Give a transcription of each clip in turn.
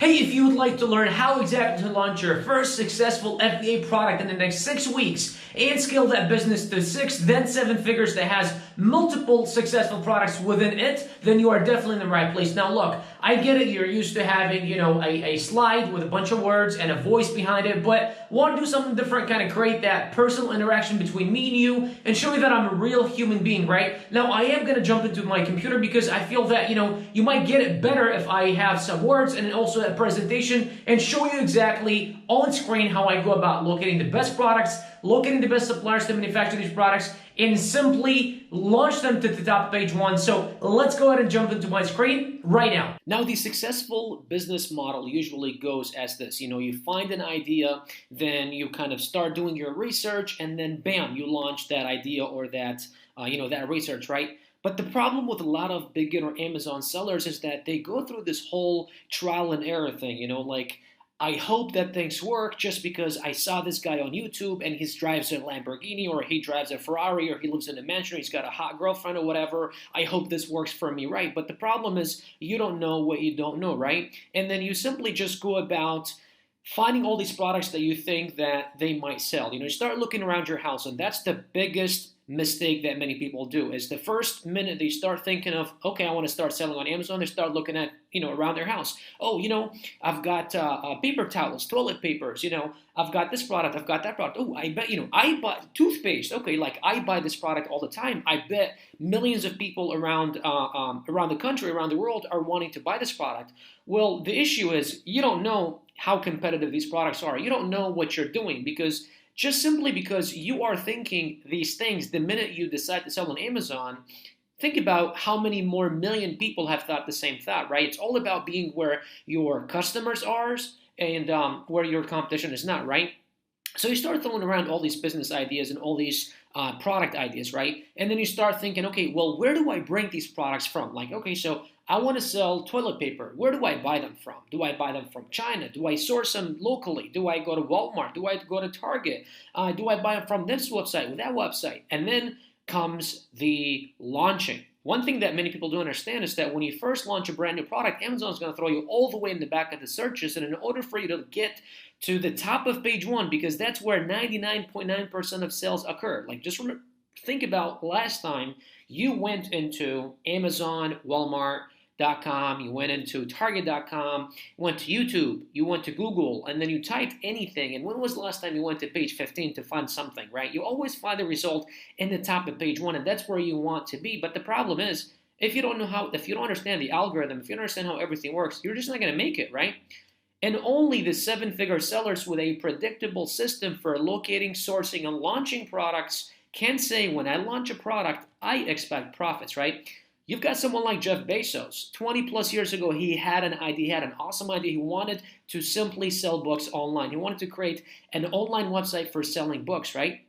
Hey, if you would like to learn how exactly to launch your first successful FBA product in the next 6 weeks and scale that business to 6, then 7 figures that has multiple successful products within it, then you are definitely in the right place. Now look, I get it, you're used to having, a slide with a bunch of words and a voice behind it, but want to do something different, kind of create that personal interaction between me and you and show you that I'm a real human being, right? Now I am going to jump into my computer because I feel that, you might get it better if I have some words and also a presentation and show you exactly on screen how I go about locating the best products, locating the best suppliers to manufacture these products, and simply launch them to the top of page one. So let's go ahead and jump into my screen right now. Now, the successful business model usually goes as this. You find an idea, then you kind of start doing your research, and then bam, you launch that idea or that, that research, right? But the problem with a lot of beginner Amazon sellers is that they go through this whole trial and error thing, like, I hope that things work just because I saw this guy on YouTube and he drives a Lamborghini or he drives a Ferrari or he lives in a mansion or he's got a hot girlfriend or whatever. I hope this works for me, right? But the problem is you don't know what you don't know, right? And then you simply just go about finding all these products that you think that they might sell. You start looking around your house, and that's the biggest mistake that many people do. Is the first minute they start thinking of, okay, I want to start selling on Amazon, they start looking at, around their house. Oh, I've got paper towels, toilet papers, I've got this product, I've got that product. Oh, I bet, I buy toothpaste. Okay, like I buy this product all the time. I bet millions of people around the country, around the world are wanting to buy this product. Well, the issue is you don't know how competitive these products are. You don't know what you're doing because just simply because you are thinking these things the minute you decide to sell on Amazon, think about how many more million people have thought the same thought, right? It's all about being where your customers are and where your competition is not, right? So you start throwing around all these business ideas and all these product ideas, right? And then you start thinking, okay, well, where do I bring these products from? Like, okay, so I want to sell toilet paper. Where do I buy them from? Do I buy them from China? Do I source them locally? Do I go to Walmart? Do I go to Target? Do I buy them from this website or that website? And then comes the launching. One thing that many people don't understand is that when you first launch a brand new product, Amazon is going to throw you all the way in the back of the searches. And in order for you to get to the top of page one, because that's where 99.9% of sales occur. Like, just think about last time you went into Amazon, Walmart.com, you went into Target.com, you went to YouTube, you went to Google, and then you typed anything. And when was the last time you went to page 15 to find something, right? You always find the result in the top of page one, and that's where you want to be. But the problem is, if you don't understand the algorithm, if you don't understand how everything works, you're just not going to make it, right? And only the 7-figure sellers with a predictable system for locating, sourcing, and launching products can say, when I launch a product, I expect profits, right? You've got someone like Jeff Bezos. 20 plus years ago, he had an idea, he had an awesome idea. He wanted to simply sell books online. He wanted to create an online website for selling books, right?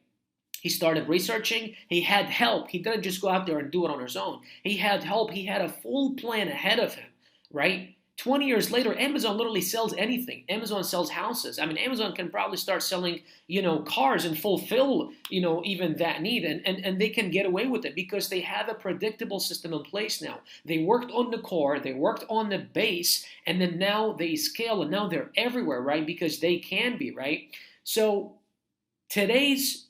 He started researching. He had help. He didn't just go out there and do it on his own. He had help. He had a full plan ahead of him, right? 20 years later, Amazon literally sells anything. Amazon sells houses. I mean, Amazon can probably start selling, cars and fulfill, even that need. And they can get away with it because they have a predictable system in place now. They worked on the core, they worked on the base, and then now they scale and now they're everywhere, right? Because they can be, right? So today's,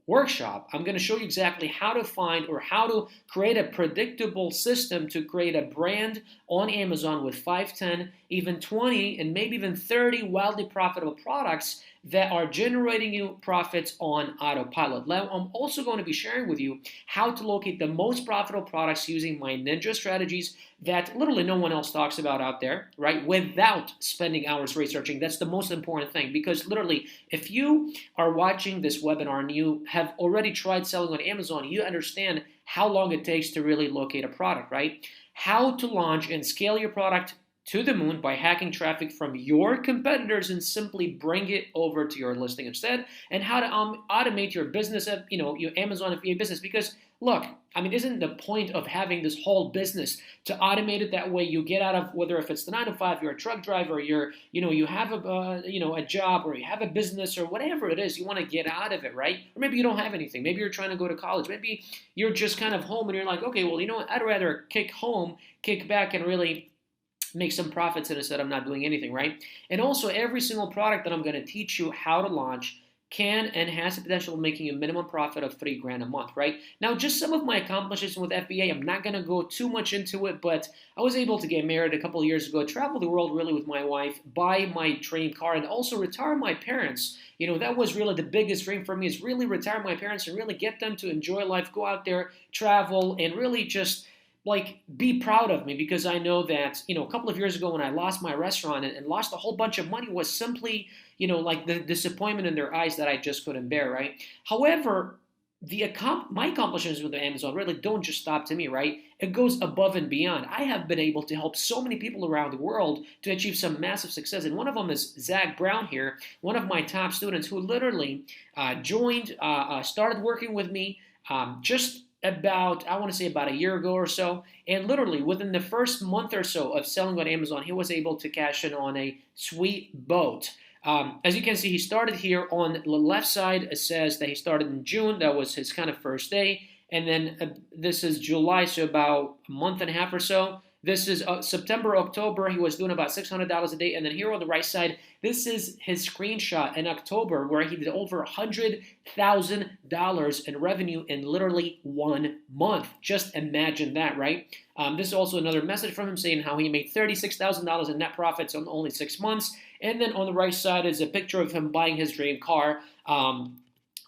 workshop, I'm going to show you exactly how to find or how to create a predictable system to create a brand on Amazon with 5, 10, even 20, and maybe even 30 wildly profitable products that are generating you profits on autopilot. Now, I'm also going to be sharing with you how to locate the most profitable products using my ninja strategies that literally no one else talks about out there, right? Without spending hours researching. That's the most important thing, because literally, if you are watching this webinar and you have already tried selling on Amazon, you understand how long it takes to really locate a product, right? How to launch and scale your product to the moon by hacking traffic from your competitors and simply bring it over to your listing instead, and how to automate your business, your Amazon FBA business. Because look, I mean, isn't the point of having this whole business to automate it that way you get out of, whether if it's the 9 to 5, you're a truck driver, you have a job, or you have a business, or whatever it is, you want to get out of it, right? Or maybe you don't have anything. Maybe you're trying to go to college. Maybe you're just kind of home and you're like, okay, well, I'd rather kick back and really make some profits instead of not doing anything, right? And also every single product that I'm going to teach you how to launch can and has the potential of making a minimum profit of $3,000 a month, right? Now, just some of my accomplishments with FBA, I'm not going to go too much into it, but I was able to get married a couple of years ago, travel the world really with my wife, buy my dream car, and also retire my parents. You know, that was really the biggest dream for me, is really retire my parents and really get them to enjoy life, go out there, travel, and really just like be proud of me, because I know that, you know, a couple of years ago when I lost my restaurant and lost a whole bunch of money was simply, you know, like the disappointment in their eyes that I just couldn't bear, right? However, my accomplishments with Amazon really don't just stop to me, right? It goes above and beyond. I have been able to help so many people around the world to achieve some massive success, and one of them is Zach Brown here, one of my top students who literally started working with me just about, I want to say about a year ago or so, and literally within the first month or so of selling on Amazon, he was able to cash in on a sweet boat. As you can see, he started here on the left side. It says that he started in June. That was his kind of first day. And then this is July, so about a month and a half or so. This is September, October. He was doing about $600 a day. And then here on the right side, this is his screenshot in October where he did over $100,000 in revenue in literally 1 month. Just imagine that, right? This is also another message from him saying how he made $36,000 in net profits in only 6 months. And then on the right side is a picture of him buying his dream car,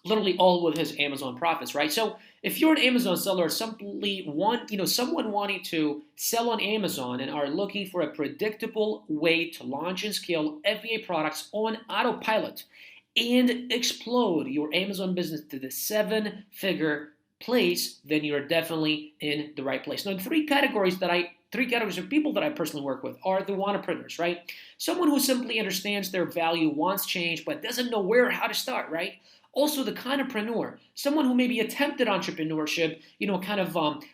literally all with his Amazon profits, right? So if you're an Amazon seller, someone wanting to sell on Amazon and are looking for a predictable way to launch and scale FBA products on autopilot and explode your Amazon business to the 7-figure place, then you're definitely in the right place. Now, three categories of people that I personally work with are the wantrepreneurs, right? Someone who simply understands their value, wants change, but doesn't know where or how to start, right? Also, the kindpreneur, someone who maybe attempted entrepreneurship,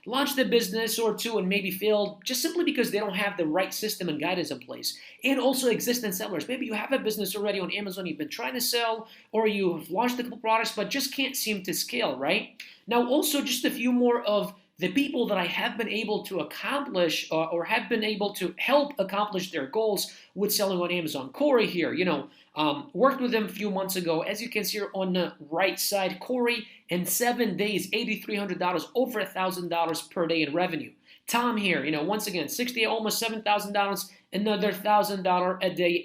launched a business or two and maybe failed just simply because they don't have the right system and guidance in place. And also existing sellers. Maybe you have a business already on Amazon, you've been trying to sell, or you've launched a couple products but just can't seem to scale, right? Now, also just a few more of the people that I have been able to accomplish or have been able to help accomplish their goals with selling on Amazon. Corey here, worked with him a few months ago. As you can see here on the right side, Corey in 7 days, $8,300, over $1,000 per day in revenue. Tom here, once again, 60, almost $7,000, another $1,000 a day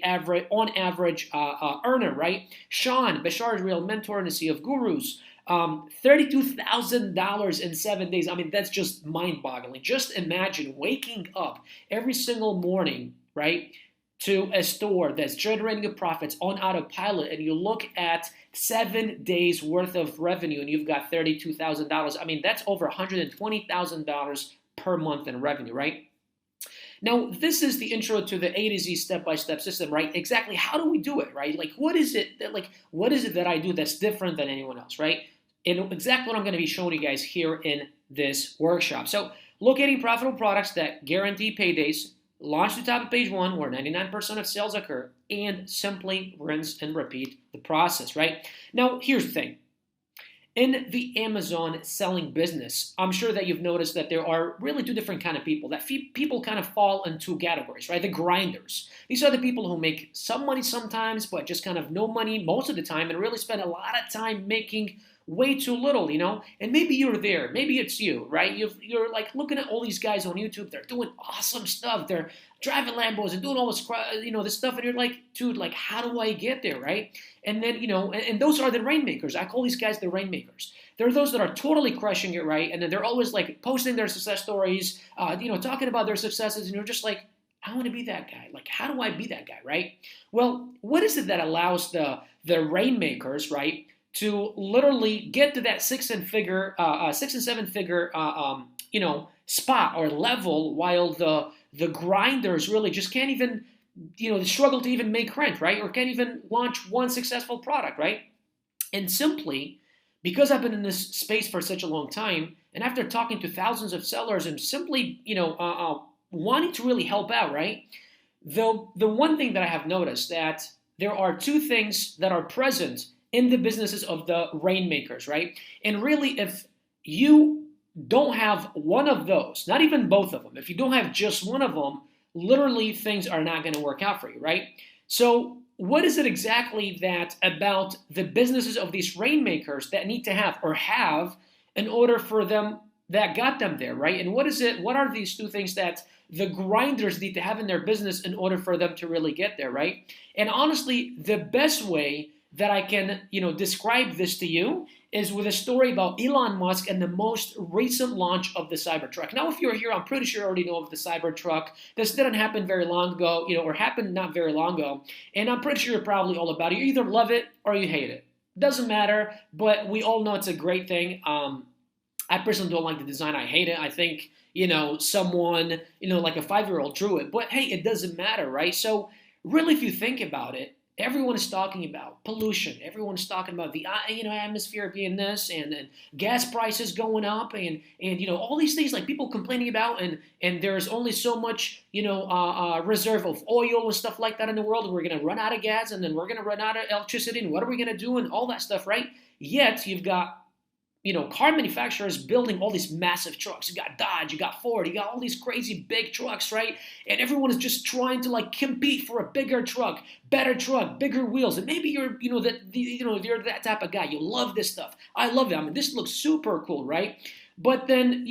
on average earner, right? Sean, Bashar's real mentor and the Sea of Gurus. $32,000 in 7 days. I mean, that's just mind-boggling. Just imagine waking up every single morning, right, to a store that's generating profits on autopilot, and you look at 7 days worth of revenue, and you've got $32,000. I mean, that's over $120,000 per month in revenue, right? Now, this is the intro to the A to Z step-by-step system, right? Exactly how do we do it, right? What is it that I do that's different than anyone else, right? And exactly what I'm going to be showing you guys here in this workshop. So, locating profitable products that guarantee paydays, launch to top of page 1 where 99% of sales occur, and simply rinse and repeat the process, right? Now, here's the thing. In the Amazon selling business, I'm sure that you've noticed that there are really two different kind of people. That people kind of fall in two categories, right? The grinders. These are the people who make some money sometimes, but just kind of no money most of the time and really spend a lot of time making way too little, and maybe you're there, maybe it's you, right? You're like looking at all these guys on YouTube, they're doing awesome stuff, they're driving Lambos and doing all this, this stuff, and you're like, dude, like, how do I get there, right? And then, and those are the rainmakers. I call these guys the rainmakers. They're those that are totally crushing it, right? And then they're always like posting their success stories, talking about their successes, and you're just like, I want to be that guy. Like, how do I be that guy, right? Well, what is it that allows the rainmakers, right, to literally get to that 6 and 7 figure, spot or level, while the grinders really just can't even, struggle to even make rent, right? Or can't even launch one successful product, right? And simply because I've been in this space for such a long time, and after talking to thousands of sellers and simply, wanting to really help out, right? The one thing that I have noticed that there are two things that are present in the businesses of the rainmakers, right? And really, if you don't have one of those, not even both of them, if you don't have just one of them, literally things are not going to work out for you, right? So what is it exactly that about the businesses of these rainmakers that need to have or have in order for them that got them there, right? And what are these two things that the grinders need to have in their business in order for them to really get there, right? And honestly, the best way that I can, describe this to you is with a story about Elon Musk and the most recent launch of the Cybertruck. Now, if you're here, I'm pretty sure you already know of the Cybertruck. This didn't happen very long ago, or happened not very long ago. And I'm pretty sure you're probably all about it. You either love it or you hate it. Doesn't matter, but we all know it's a great thing. I personally don't like the design. I hate it. I think, someone, like a 5-year-old drew it. But hey, it doesn't matter, right? So really, if you think about it, everyone is talking about pollution. Everyone is talking about the atmosphere being this, and gas prices going up, and all these things like people complaining about, and there's only so much reserve of oil and stuff like that in the world. And we're gonna run out of gas, and then we're gonna run out of electricity, and what are we gonna do, and all that stuff, right? Yet you've got car manufacturers building all these massive trucks. You got Dodge, you got Ford, you got all these crazy big trucks, right? And everyone is just trying to compete for a bigger truck, better truck, bigger wheels. And maybe you're, if you're that type of guy, you love this stuff. I love it. I mean, this looks super cool, right? But then,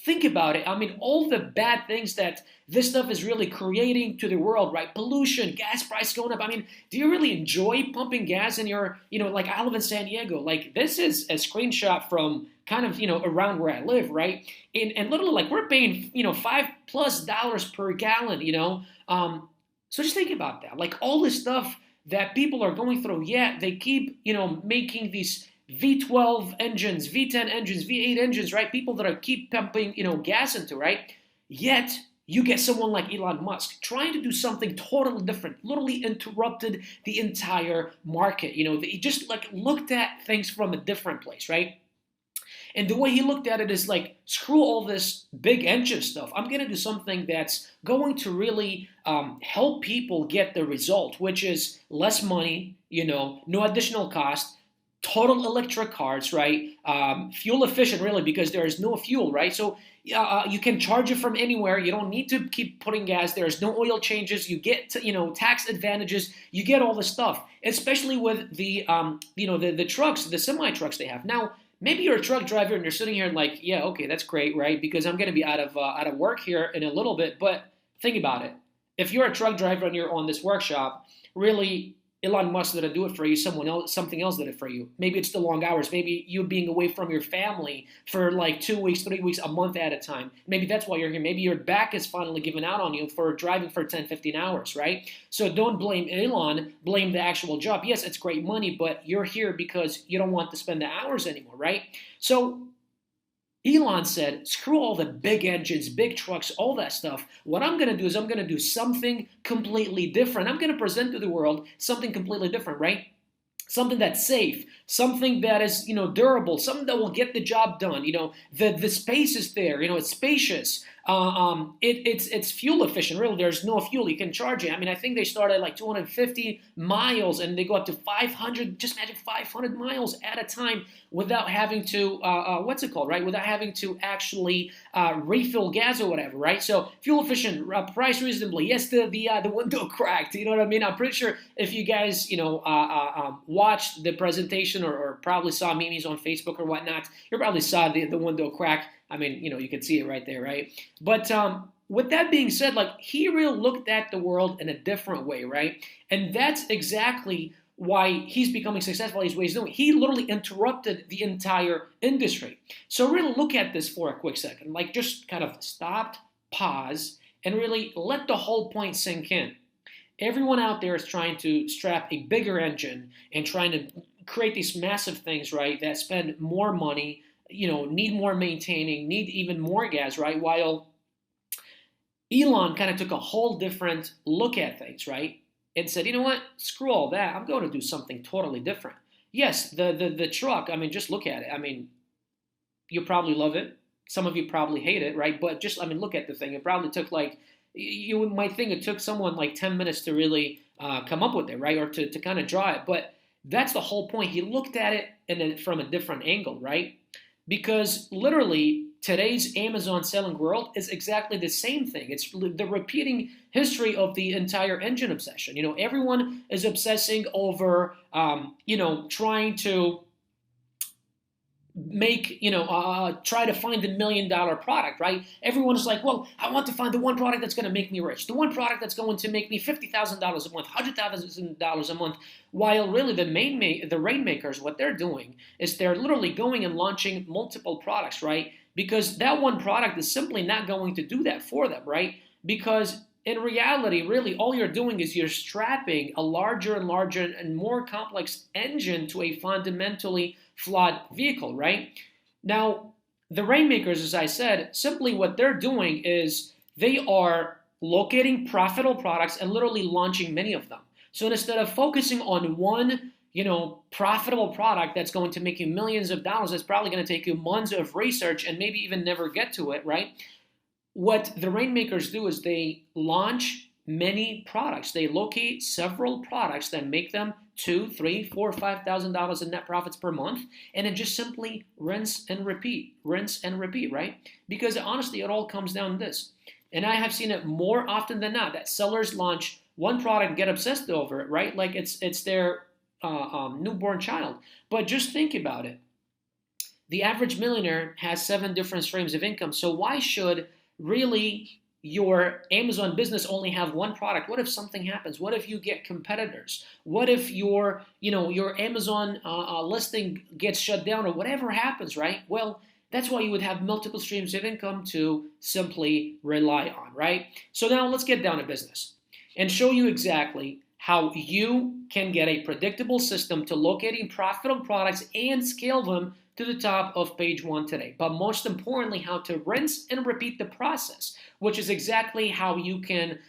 think about it. I mean, all the bad things that this stuff is really creating to the world, right? Pollution, gas price going up. I mean, do you really enjoy pumping gas in your, like I live in San Diego. Like this is a screenshot from kind of, around where I live, right? And literally we're paying, $5+ per gallon, So just think about that. Like all this stuff that people are going through, they keep, making these V12 engines, V10 engines, V8 engines, right? People that are keep pumping, gas into, right? Yet you get someone like Elon Musk trying to do something totally different, literally interrupted the entire market. He just looked at things from a different place, right? And the way he looked at it is screw all this big engine stuff. I'm going to do something that's going to really help people get the result, which is less money, no additional cost, total electric cars, right? Fuel efficient, really, because there is no fuel, right? So you can charge it from anywhere. You don't need to keep putting gas. There's no oil changes. You get, tax advantages. You get all the stuff, especially with the, the trucks, the semi trucks they have now. Maybe you're a truck driver and you're sitting here and okay, that's great, right? Because I'm going to be out of work here in a little bit. But think about it. If you're a truck driver and you're on this workshop, really, Elon Musk didn't do it for you. Something else did it for you. Maybe it's the long hours. Maybe you being away from your family for 2 weeks, 3 weeks, a month at a time. Maybe that's why you're here. Maybe your back is finally giving out on you for driving for 10, 15 hours, right? So don't blame Elon. Blame the actual job. Yes, it's great money, but you're here because you don't want to spend the hours anymore, right? So Elon said, screw all the big engines, big trucks, all that stuff. What I'm going to do is I'm going to do something completely different. I'm going to present to the world something completely different, right? Something that's safe, something that is, durable, something that will get the job done. The space is there, it's spacious. It's fuel efficient. Really, there's no fuel. You can charge it. I mean, I think they start at 250 miles and they go up to 500. Just imagine 500 miles at a time without having to what's it called, right? Without having to actually refill gas or whatever, right? So fuel efficient, price reasonably. Yes, the window cracked. You know what I mean? I'm pretty sure if you guys watched the presentation or probably saw memes on Facebook or whatnot, you probably saw the window crack. I mean, you can see it right there, right? But with that being said, he really looked at the world in a different way, right? And that's exactly why he's becoming successful in ways he's doing. He literally interrupted the entire industry. So really look at this for a quick second. Just kind of stop, pause, and really let the whole point sink in. Everyone out there is trying to strap a bigger engine and trying to create these massive things, right, that spend more money, need more maintaining, need even more gas, right? While Elon kind of took a whole different look at things, right? And said, you know what, screw all that. I'm going to do something totally different. Yes, the truck, I mean, just look at it. I mean, you probably love it. Some of you probably hate it, right? But just, look at the thing. It probably took you might think it took someone 10 minutes to really come up with it, right? Or to kind of draw it. But that's the whole point. He looked at it from a different angle, right? Because literally, today's Amazon selling world is exactly the same thing. It's the repeating history of the entire engine obsession. Everyone is obsessing over, trying to make, try to find the $1 million product, right? Everyone is like, well, I want to find the one product that's going to make me rich, the one product that's going to make me $50,000 a month, $100,000 a month, while really the rainmakers, what they're doing is they're literally going and launching multiple products, right? Because that one product is simply not going to do that for them, right? Because in reality, really, all you're doing is you're strapping a larger and larger and more complex engine to a fundamentally flawed vehicle, right? Now, the rainmakers, as I said, simply what they're doing is they are locating profitable products and literally launching many of them. So instead of focusing on one, profitable product that's going to make you millions of dollars, that's probably going to take you months of research and maybe even never get to it, right? What the rainmakers do is they launch many products. They locate several products that make them $2,000, $3,000, $4,000, $5,000 in net profits per month, and it just simply rinse and repeat, right? Because honestly, it all comes down to this. And I have seen it more often than not that sellers launch one product and get obsessed over it, right? Like it's their newborn child. But just think about it. The average millionaire has 7 different streams of income. So why should really your Amazon business only have one product? What if something happens? What if you get competitors? What if your Amazon listing gets shut down or whatever happens, right? Well, that's why you would have multiple streams of income to simply rely on, right? So now let's get down to business and show you exactly how you can get a predictable system to locating profitable products and scale them to the top of page 1 today. But most importantly, how to rinse and repeat the process, which is exactly how you can,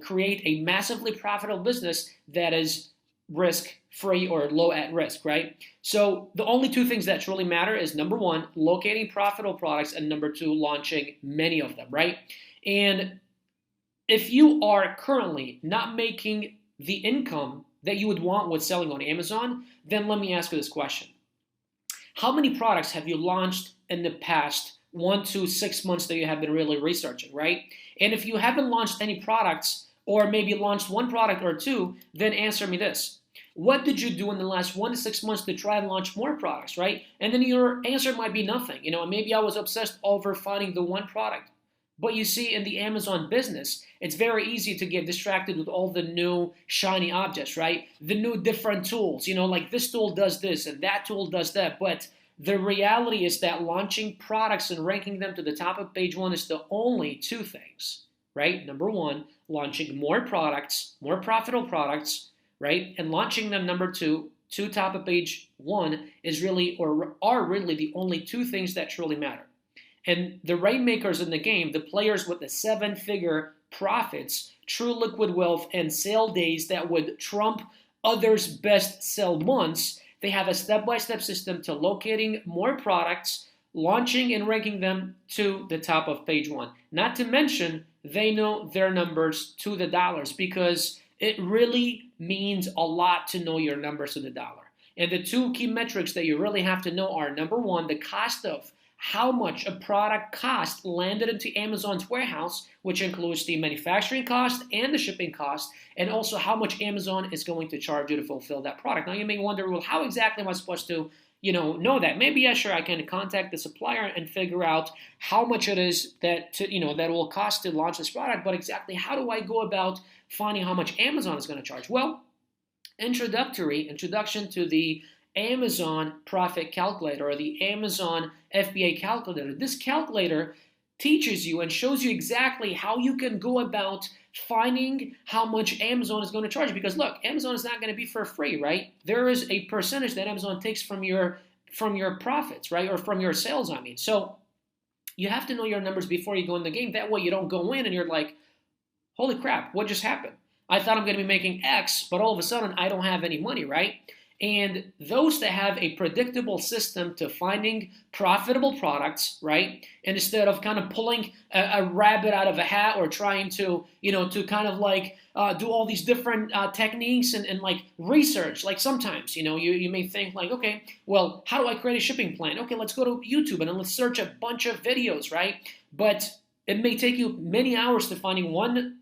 create a massively profitable business that is risk-free or low at risk, right? So the only 2 things that truly matter is number 1, locating profitable products, and number 2, launching many of them, right? And if you are currently not making the income that you would want with selling on Amazon, then let me ask you this question. How many products have you launched in the past 1 to 6 months that you have been really researching, right? And if you haven't launched any products, or maybe launched 1 product or 2, then answer me this. What did you do in the last 1 to 6 months to try and launch more products, right? And then your answer might be nothing. Maybe I was obsessed over finding the one product. But you see, in the Amazon business, it's very easy to get distracted with all the new shiny objects, right? The new different tools, like this tool does this and that tool does that. But the reality is that launching products and ranking them to the top of page 1 is the only 2 things, right? Number 1, launching more products, more profitable products, right? And launching them, number 2, to top of page 1 is really, or are really, the only 2 things that truly matter. And the rainmakers in the game, the players with the 7-figure profits, true liquid wealth, and sale days that would trump others' best sell months, they have a step-by-step system to locating more products, launching and ranking them to the top of page 1. Not to mention, they know their numbers to the dollars, because it really means a lot to know your numbers to the dollar. And the 2 key metrics that you really have to know are, number 1, the cost of how much a product cost landed into Amazon's warehouse, which includes the manufacturing cost and the shipping cost, and also how much Amazon is going to charge you to fulfill that product. Now you may wonder, well, how exactly am I supposed to, know that? Maybe, yeah, sure, I can contact the supplier and figure out how much it is that will cost to launch this product, but exactly how do I go about finding how much Amazon is going to charge? Well, introduction to the Amazon Profit Calculator, or the Amazon FBA Calculator. This calculator teaches you and shows you exactly how you can go about finding how much Amazon is going to charge you. Because look, Amazon is not going to be for free, right? There is a percentage that Amazon takes from your profits, right? Or from your sales, I mean. So you have to know your numbers before you go in the game. That way you don't go in and you're like, holy crap, what just happened? I thought I'm going to be making X, but all of a sudden I don't have any money, right? And those that have a predictable system to finding profitable products, right? And instead of kind of pulling a rabbit out of a hat or trying to, to kind of like do all these different techniques and like research. Like sometimes, you may think like, okay, well, how do I create a shipping plan? Okay, let's go to YouTube and then let's search a bunch of videos, right? But it may take you many hours to finding one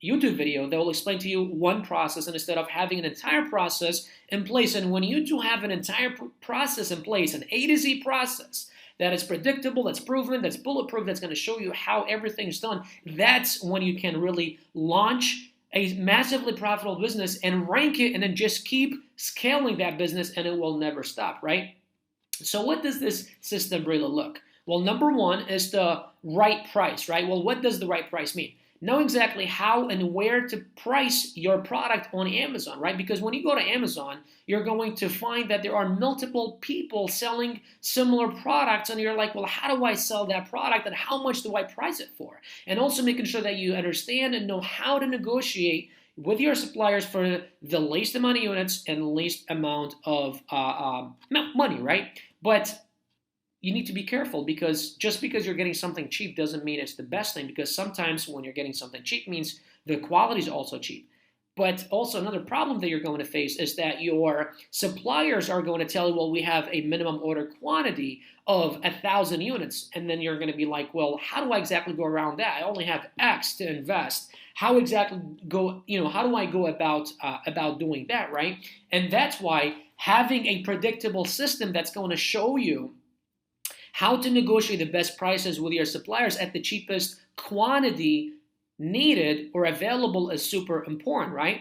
YouTube video that will explain to you one process, and instead of having an entire process in place. And when you do have an entire process in place, an A to Z process that is predictable, that's proven, that's bulletproof, that's going to show you how everything's done, that's when you can really launch a massively profitable business and rank it and then just keep scaling that business and it will never stop, right? So what does this system really look? Well, number one is the right price, right? Well, what does the right price mean? Know exactly how and where to price your product on Amazon, right? Because when you go to Amazon, you're going to find that there are multiple people selling similar products, and you're like, well, how do I sell that product and how much do I price it for? And also making sure that you understand and know how to negotiate with your suppliers for the least amount of units and the least amount of money, right? But you need to be careful, because just because you're getting something cheap doesn't mean it's the best thing, because sometimes when you're getting something cheap means the quality is also cheap. But also another problem that you're going to face is that your suppliers are going to tell you, well, we have a minimum order quantity of 1,000 units. And then you're going to be like, well, how do I exactly go around that? I only have X to invest. How exactly how do I go about doing that, right? And that's why having a predictable system that's going to show you how to negotiate the best prices with your suppliers at the cheapest quantity needed or available is super important, right?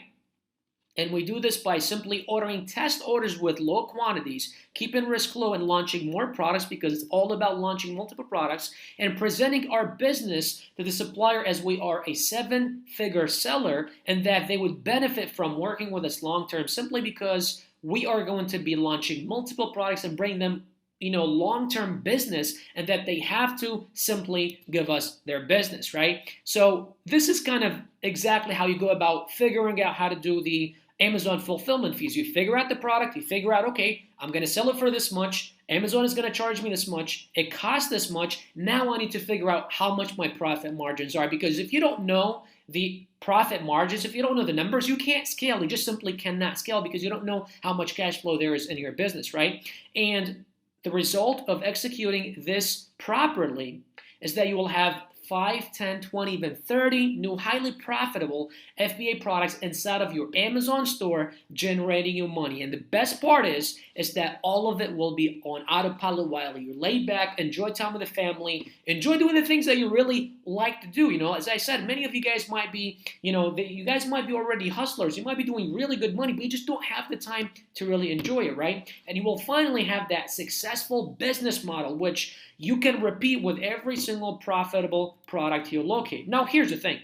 And we do this by simply ordering test orders with low quantities, keeping risk low and launching more products, because it's all about launching multiple products, and presenting our business to the supplier as we are a 7-figure seller and that they would benefit from working with us long term, simply because we are going to be launching multiple products and bring them long-term business, and that they have to simply give us their business, right? So this is kind of exactly how you go about figuring out how to do the Amazon fulfillment fees. You figure out the product, you figure out, okay, I'm going to sell it for this much, Amazon is going to charge me this much, it costs this much, now I need to figure out how much my profit margins are, because if you don't know the profit margins, if you don't know the numbers, you can't scale. You just simply cannot scale because you don't know how much cash flow there is in your business, right? And the result of executing this properly is that you will have 5, 10, 20, even 30 new highly profitable FBA products inside of your Amazon store, generating you money. And the best part is that all of it will be on autopilot while you're laid back, enjoy time with the family, enjoy doing the things that you really like to do. As I said, many of you guys might be, you guys might be already hustlers. You might be doing really good money, but you just don't have the time to really enjoy it, right? And you will finally have that successful business model, which you can repeat with every single profitable product you locate. Now, here's the thing.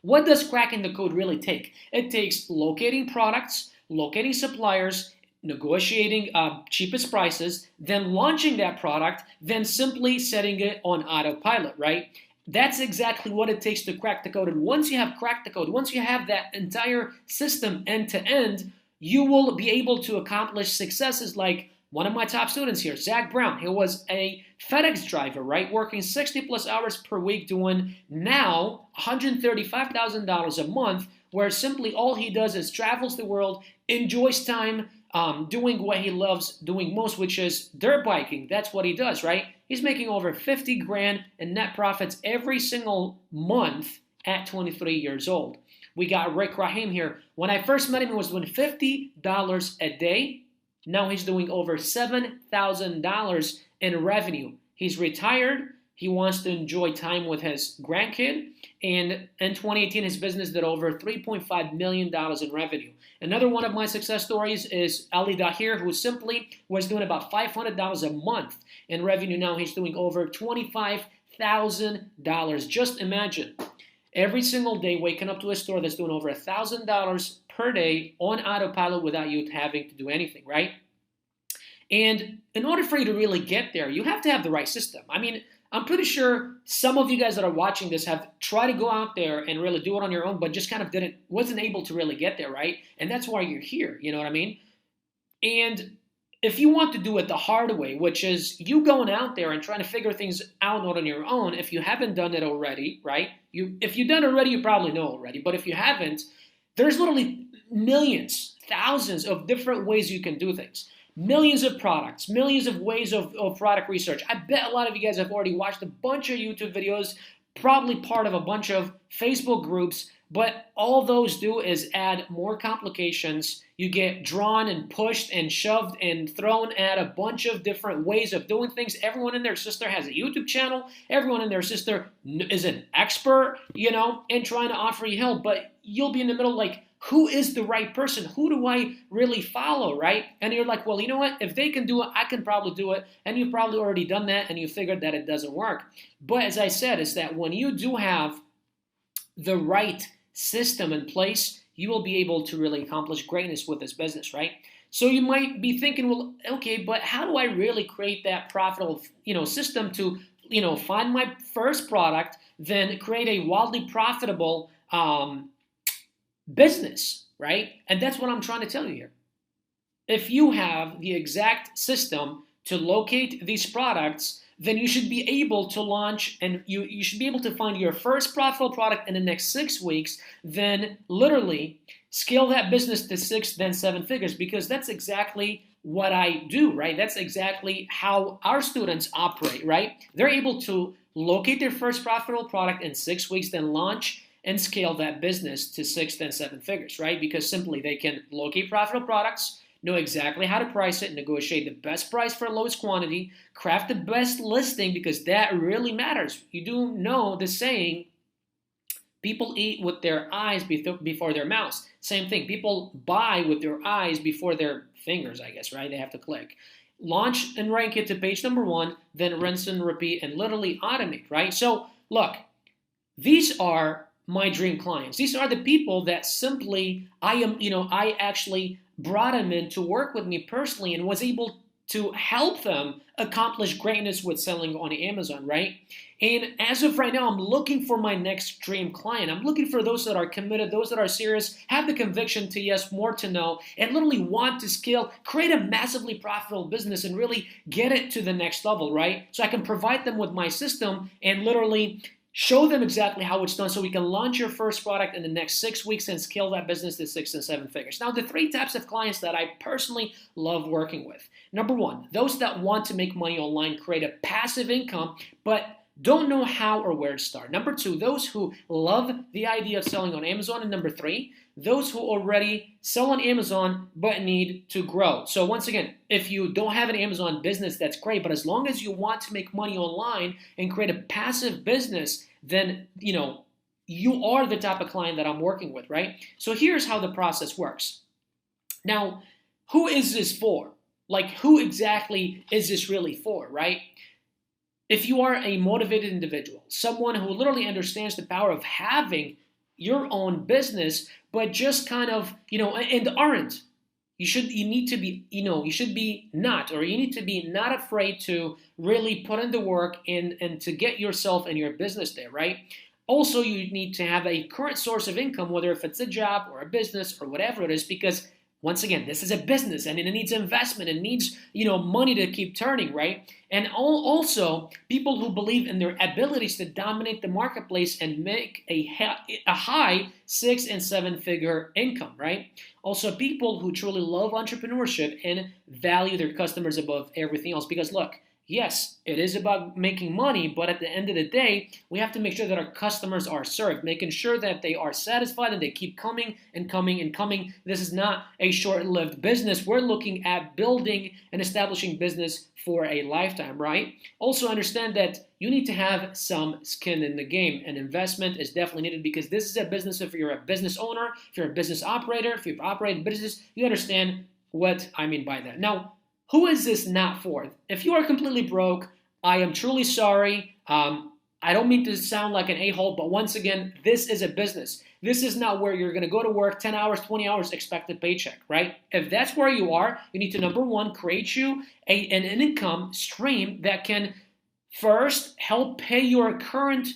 What does cracking the code really take? It takes locating products, locating suppliers, negotiating cheapest prices, then launching that product, then simply setting it on autopilot, right? That's exactly what it takes to crack the code. And once you have cracked the code, once you have that entire system end to end, you will be able to accomplish successes like one of my top students here, Zach Brown. He was a FedEx driver, right? Working 60 plus hours per week, doing now $135,000 a month, where simply all he does is travels the world, enjoys time, doing what he loves doing most, which is dirt biking. That's what he does, right? He's making over 50 grand in net profits every single month at 23 years old. We got Rick Rahim here. When I first met him, he was doing $50 a day. Now he's doing over $7,000 in revenue. He's retired. He wants to enjoy time with his grandkid. And in 2018, his business did over $3.5 million in revenue. Another one of my success stories is Ali Dahir, who simply was doing about $500 a month in revenue. Now he's doing over $25,000. Just imagine every single day waking up to a store that's doing over $1,000 per day on autopilot without you having to do anything, right? And in order for you to really get there, you have to have the right system. I mean, I'm pretty sure some of you guys that are watching this have tried to go out there and really do it on your own, but just kind of wasn't able to really get there, right? And that's why you're here, you know what I mean? And if you want to do it the hard way, which is you going out there and trying to figure things out on your own, if you haven't done it already, right? If you've done it already, you probably know already. But if you haven't, there's literally millions, thousands of different ways you can do things. Millions of products, millions of ways of product research. I bet a lot of you guys have already watched a bunch of YouTube videos, probably part of a bunch of Facebook groups, but all those do is add more complications. You get drawn and pushed and shoved and thrown at a bunch of different ways of doing things. Everyone and their sister has a YouTube channel. Everyone and their sister is an expert, and trying to offer you help. But you'll be in the middle like, who is the right person? Who do I really follow, right? And you're like, well, you know what? If they can do it, I can probably do it. And you've probably already done that and you figured that it doesn't work. But as I said, is that when you do have the right system in place, you will be able to really accomplish greatness with this business, right? So you might be thinking, well, okay, but how do I really create that profitable, system to, find my first product, then create a wildly profitable business, right? And that's what I'm trying to tell you here. If you have the exact system to locate these products, then you should be able to launch and you should be able to find your first profitable product in the next 6 weeks, then literally scale that business to 6, then 7 figures, because that's exactly what I do, right? That's exactly how our students operate, right? They're able to locate their first profitable product in 6 weeks, then launch and scale that business to 6, then 7 figures, right? Because simply they can locate profitable products, know exactly how to price it, negotiate the best price for lowest quantity, craft the best listing, because that really matters. You do know the saying, people eat with their eyes before their mouths. Same thing, people buy with their eyes before their fingers, I guess, right? They have to click. Launch and rank it to page number 1, then rinse and repeat and literally automate, right? So look, these are my dream clients. These are the people that simply I actually brought them in to work with me personally and was able to help them accomplish greatness with selling on Amazon, right? And as of right now, I'm looking for my next dream client. I'm looking for those that are committed, those that are serious, have the conviction to yes, more to no, and literally want to scale, create a massively profitable business and really get it to the next level, right? So I can provide them with my system and literally show them exactly how it's done so we can launch your first product in the next 6 weeks and scale that business to 6 and 7 figures. Now, the 3 types of clients that I personally love working with. Number 1, those that want to make money online, create a passive income, but don't know how or where to start. Number 2, those who love the idea of selling on Amazon. And number 3, those who already sell on Amazon but need to grow. So once again, if you don't have an Amazon business, that's great. But as long as you want to make money online and create a passive business, then you are the type of client that I'm working with, right? So here's how the process works. Now, who is this for? Like, who exactly is this really for, right? If you are a motivated individual, someone who literally understands the power of having your own business, but just kind of, and aren't. You need to be not afraid to really put in the work and to get yourself and your business there, right? Also, you need to have a current source of income, whether if it's a job or a business or whatever it is, because once again, this is a business and it needs investment. It needs, money to keep turning, right? And also people who believe in their abilities to dominate the marketplace and make a high 6 and 7 figure income, right? Also people who truly love entrepreneurship and value their customers above everything else. Because look, yes, it is about making money, but at the end of the day, we have to make sure that our customers are served, making sure that they are satisfied and they keep coming and coming and coming. This is not a short-lived business. We're looking at building and establishing business for a lifetime, right? Also understand that you need to have some skin in the game, and investment is definitely needed because this is a business. If you're a business owner, if you're a business operator, if you've operated business, you understand what I mean by that. Now, who is this not for? If you are completely broke, I am truly sorry. I don't mean to sound like an a-hole, but once again, this is a business. This is not where you're going to go to work 10 hours, 20 hours, expect a paycheck, right? If that's where you are, you need to, number 1, create you an income stream that can first help pay your current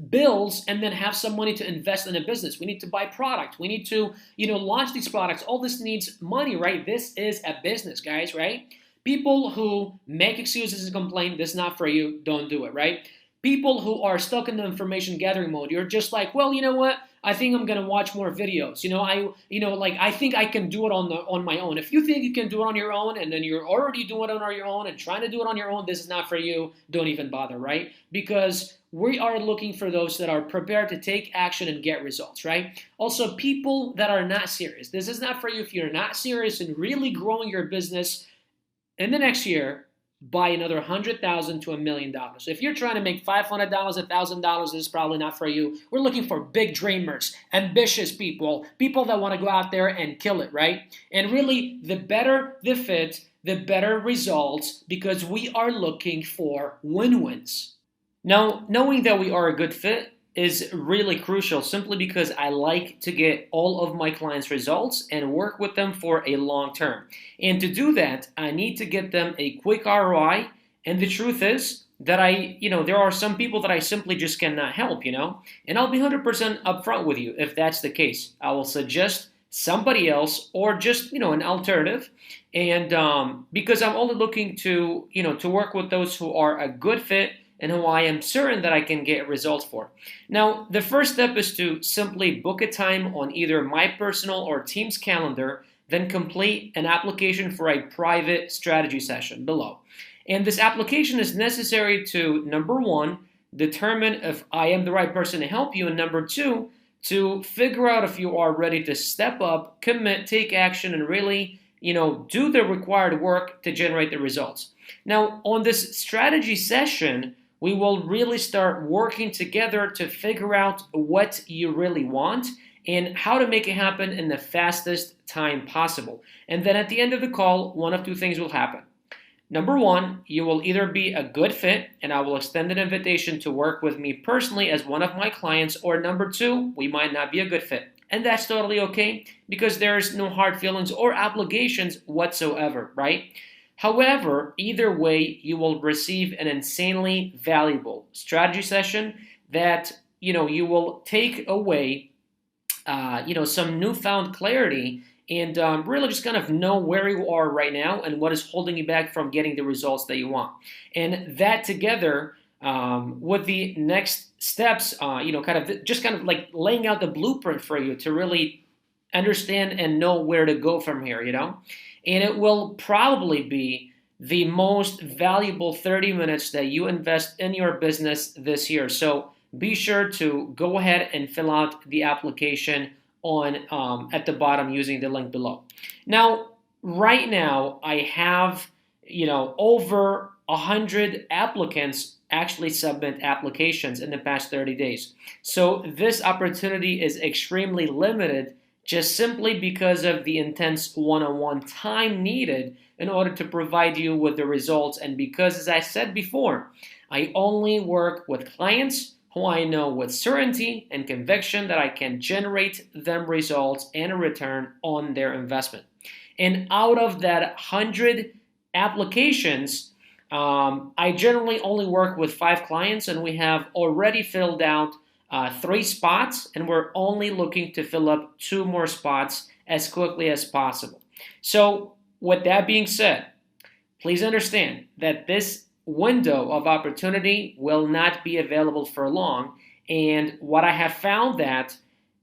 bills and then have some money to invest in a business. We need to buy product. We need to, launch these products. All this needs money, right? This is a business, guys, right? People who make excuses and complain, this is not for you, don't do it, right? People who are stuck in the information gathering mode, you're just like, well, you know what? I think I'm gonna watch more videos. I think I can do it on my own. If you think you can do it on your own, and then you're already doing it on your own and trying to do it on your own, this is not for you. Don't even bother, right? Because we are looking for those that are prepared to take action and get results, right? Also, people that are not serious. This is not for you if you're not serious in really growing your business in the next year. Buy another $100,000 to $1 million. So if you're trying to make $500, $1,000, this is probably not for you. We're looking for big dreamers, ambitious people, people that want to go out there and kill it, right? And really, the better the fit, the better results, because we are looking for win-wins. Now, knowing that we are a good fit is really crucial simply because I like to get all of my clients' results and work with them for a long term. And to do that, I need to get them a quick ROI. And the truth is that there are some people that I simply just cannot help, And I'll be 100% upfront with you if that's the case. I will suggest somebody else or just, an alternative. And because I'm only looking to work with those who are a good fit and who I am certain that I can get results for. Now, the first step is to simply book a time on either my personal or team's calendar, then complete an application for a private strategy session below. And this application is necessary to, number one, determine if I am the right person to help you, and number two, to figure out if you are ready to step up, commit, take action, and really, do the required work to generate the results. Now, on this strategy session, we will really start working together to figure out what you really want and how to make it happen in the fastest time possible. And then at the end of the call, one of two things will happen. Number one, you will either be a good fit and I will extend an invitation to work with me personally as one of my clients, or number two, we might not be a good fit. And that's totally okay because there's no hard feelings or obligations whatsoever, right? However, either way, you will receive an insanely valuable strategy session that, you will take away, some newfound clarity and really just kind of know where you are right now and what is holding you back from getting the results that you want. And that together with the next steps, kind of like laying out the blueprint for you to really understand and know where to go from here, And it will probably be the most valuable 30 minutes that you invest in your business this year. So be sure to go ahead and fill out the application at the bottom using the link below. Now, right now, I have, over 100 applicants actually submit applications in the past 30 days. So this opportunity is extremely limited just simply because of the intense one-on-one time needed in order to provide you with the results. And because, as I said before, I only work with clients who I know with certainty and conviction that I can generate them results and a return on their investment. And out of that 100 applications, I generally only work with 5 clients, and we have already filled out 3 spots, and we're only looking to fill up 2 more spots as quickly as possible. So with that being said, please understand that this window of opportunity will not be available for long. And what I have found that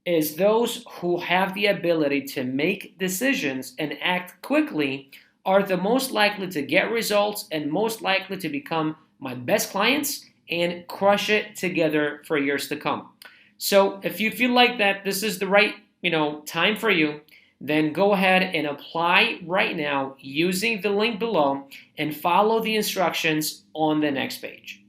is those who have the ability to make decisions and act quickly are the most likely to get results and most likely to become my best clients and crush it together for years to come. So if you feel like that this is the right, time for you, then go ahead and apply right now using the link below and follow the instructions on the next page.